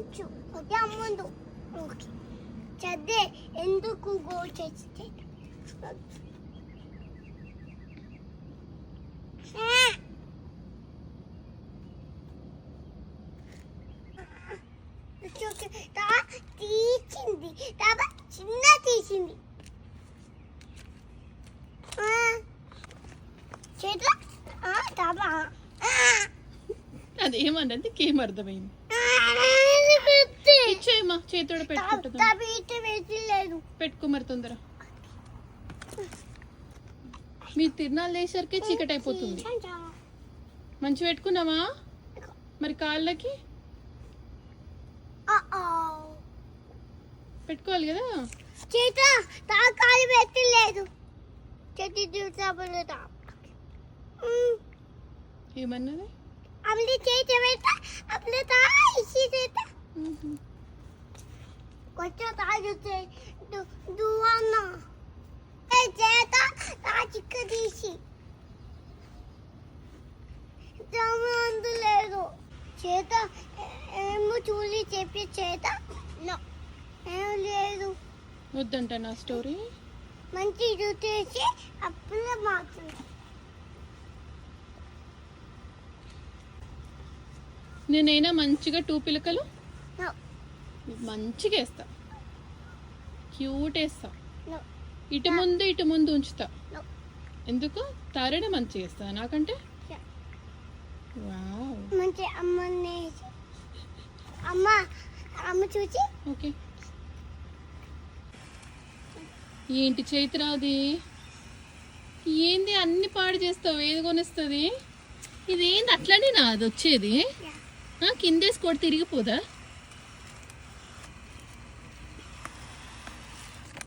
వచ్చు okay అమ్ముందు okay చదే ఎందుకు go చేస్తే తీసింది తాబా చిన్న తీసింది చేతుల తాబా అదేమన్నది కేం అర్థమైంది ఇచ్చేయమ్మా చేతుడు పెట్టుకో మరి తొందర మీ తిరునాళ్ళు వేసరికి చీకటి అయిపోతుంది మంచి పెట్టుకున్నావా మరి కాళ్ళకి పెట్టుకోవాలి కదా చేత కాలు పెట్టలేదు చేతి చూసా ఏమన్నది अपने चेते बेटा अपने ता इसी देता कोचा ता जुते दुआना ए जेता ता चिक्कदीसी जमांद लेरो చేతా ఏమో చూలి చెప్పి చేతా నో ఏం లేదు వద్దంట నా స్టోరీ మంచి చూసేసి అప్పుడే మాత్రం నేనైనా మంచిగా 2 పిలకలు మంచిగా వేస్తా క్యూట్ వేస్తా ఇటు ముందు ఉంచుతా ఎందుకు తారడే మంచిగా వేస్తా నాకంటే మంచి అమ్మ చూసి ఓకే ఏంటి చైత్రాది ఏంది అన్ని పాడు చేస్తావు ఏది కొనిస్తుంది ఇది ఏంది అట్లనే నా అది వచ్చేది కిందేసి కొడి తిరిగిపోదా